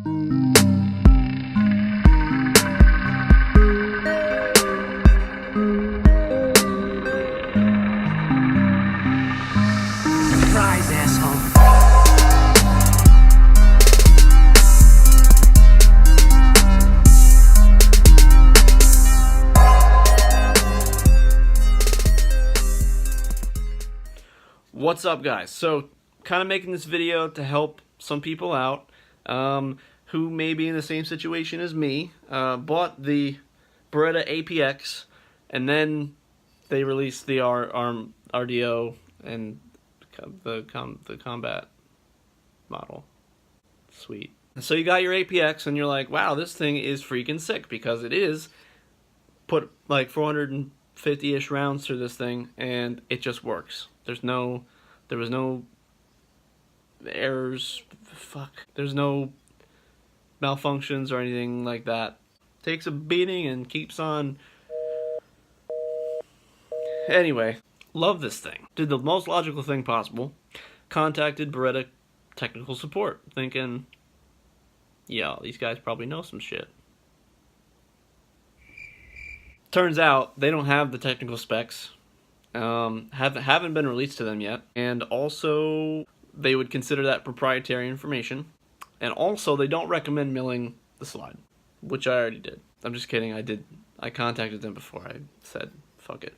Surprise, asshole. What's up, guys? So, kind of making this video to help some people out who may be in the same situation as me. Bought the Beretta APX, and then they released the RDO and the combat model. Sweet. So you got your APX, and you're like, wow, this thing is freaking sick, because it is. Put like 450-ish rounds through this thing, and it just works. There was no errors, there's no malfunctions or anything like that. Takes a beating and keeps on. Anyway, love this thing. Did the most logical thing possible. Contacted Beretta technical support, thinking, yeah, these guys probably know some shit. Turns out they don't have the technical specs. Haven't been released to them yet, and also they would consider that proprietary information, and also they don't recommend milling the slide, which I already did. I'm just kidding. I contacted them before I said fuck it.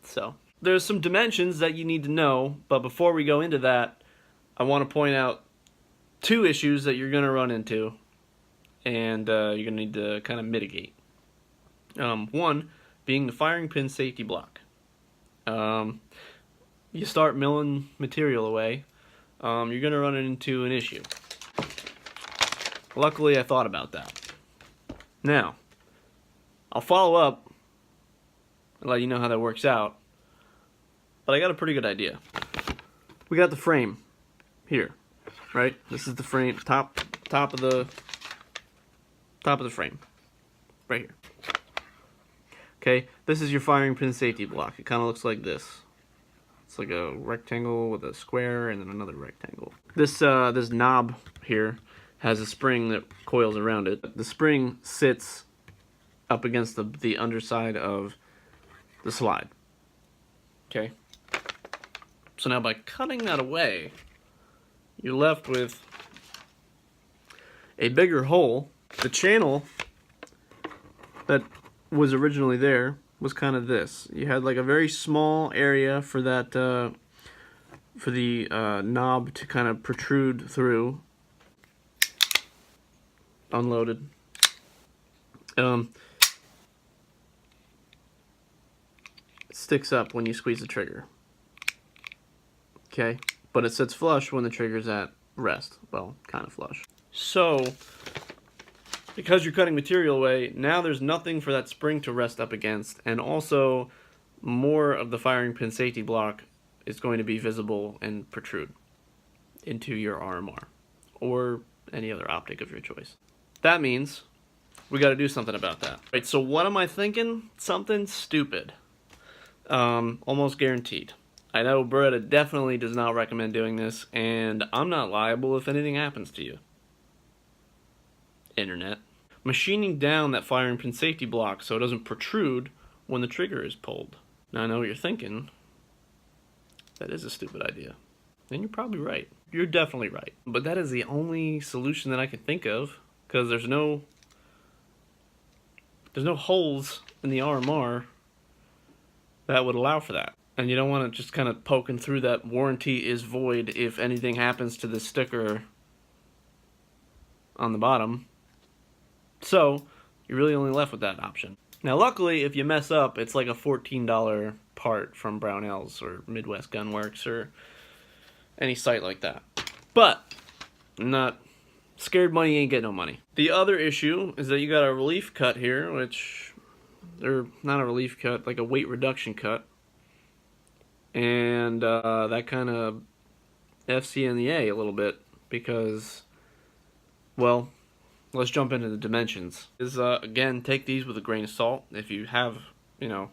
So there's some dimensions that you need to know, but before we go into that, I want to point out two issues that you're going to run into, and you're going to need to kind of mitigate. One being the firing pin safety block. You start milling material away, you're going to run into an issue. Luckily, I thought about that. Now, I'll follow up and let you know how that works out, but I got a pretty good idea. We got the frame here, right? This is the frame, top of the frame, right here. Okay, this is your firing pin safety block. It kind of looks like this. It's like a rectangle with a square and then another rectangle. This knob here has a spring that coils around it. The spring sits up against the underside of the slide. Okay. So now by cutting that away, you're left with a bigger hole. The channel that was originally there was kind of this. You had like a very small area for that for the knob to kind of protrude through. Unloaded. It sticks up when you squeeze the trigger. Okay, but it sits flush when the trigger's at rest. Well, kind of flush. So, because you're cutting material away, now there's nothing for that spring to rest up against, and also more of the firing pin safety block is going to be visible and protrude into your RMR or any other optic of your choice. That means we got to do something about that. Right, so what am I thinking? Something stupid. Almost guaranteed. I know Beretta definitely does not recommend doing this, and I'm not liable if anything happens to you. Internet. Machining down that firing pin safety block so it doesn't protrude when the trigger is pulled. Now I know what you're thinking. That is a stupid idea. And you're probably right. You're definitely right. But that is the only solution that I can think of, because there's no holes in the RMR that would allow for that. And you don't want to just kind of poking through that warranty is void if anything happens to the sticker on the bottom. So, you're really only left with that option. Now, luckily, if you mess up, it's like a $14 part from Brownells or Midwest Gunworks or any site like that. But, not scared money ain't get no money. The other issue is that you got a relief cut here, which, or not a relief cut, like a weight reduction cut. And that kind of FC in the A a little bit, because, well, let's jump into the dimensions. Again, take these with a grain of salt. If you have, a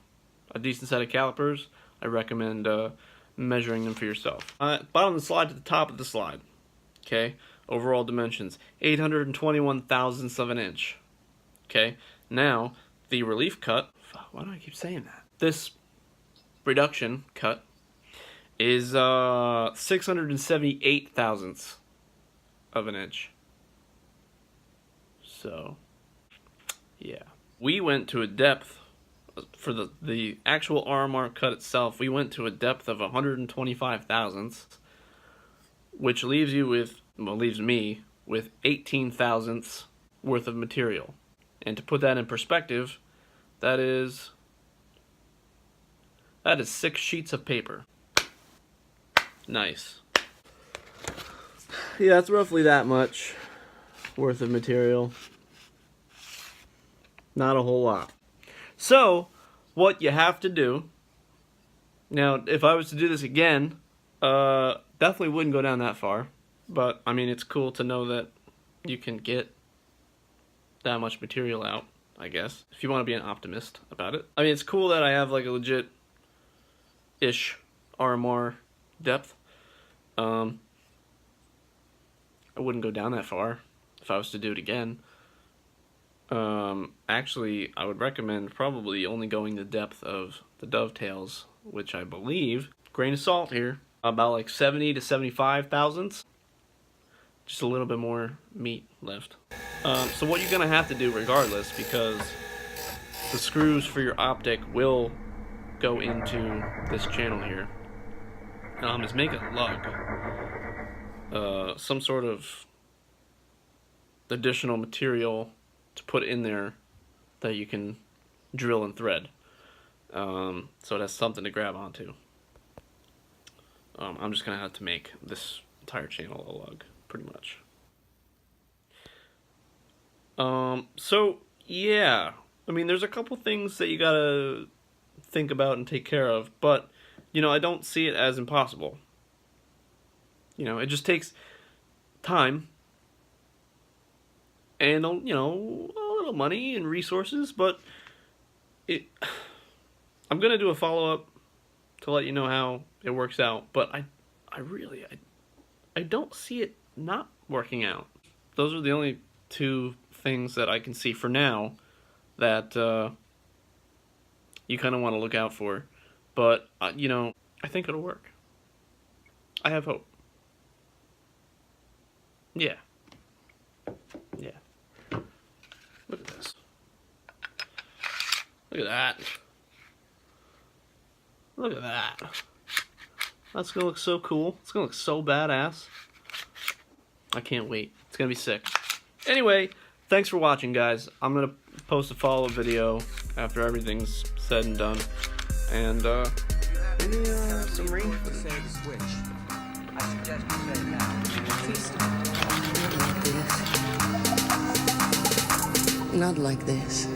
decent set of calipers, I recommend measuring them for yourself. Bottom of the slide to the top of the slide. Okay, Overall dimensions, 821 thousandths of an inch. Okay, now the relief cut, why do I keep saying that? This reduction cut is 678 thousandths of an inch. So, yeah. We went to a depth, for the actual RMR cut itself, we went to a depth of 125 thousandths, which leaves you with, well, leaves me with 18 thousandths worth of material. And to put that in perspective, that is 6 sheets of paper. Nice. Yeah, that's roughly that much worth of material. Not a whole lot. So, what you have to do, now, if I was to do this again, definitely wouldn't go down that far. But, I mean, it's cool to know that you can get that much material out, I guess, if you want to be an optimist about it. I mean, it's cool that I have, like, a legit-ish RMR depth. I wouldn't go down that far if I was to do it again. Actually, I would recommend probably only going the depth of the dovetails, which I believe, grain of salt here, about like 70 to 75 thousandths. Just a little bit more meat left. So what you're gonna have to do regardless, because the screws for your optic will go into this channel here, is make a lug. Some sort of additional material to put in there that you can drill and thread, so it has something to grab onto. I'm just gonna have to make this entire channel a lug, pretty much. So yeah, I mean, there's a couple things that you gotta think about and take care of, but you know, I don't see it as impossible. You know, it just takes time and, you know, a little money and resources, but I'm gonna do a follow-up to let you know how it works out, but I don't see it not working out. Those are the only two things that I can see for now that you kind of want to look out for, but you know, I think it'll work. I have hope. Yeah. Yeah. Look at this. Look at that. Look at that. That's gonna look so cool. It's gonna look so badass. I can't wait. It's gonna be sick. Anyway, thanks for watching, guys. I'm gonna post a follow-up video after everything's said and done. And maybe some range footage. I suggest you say it now. Not like this.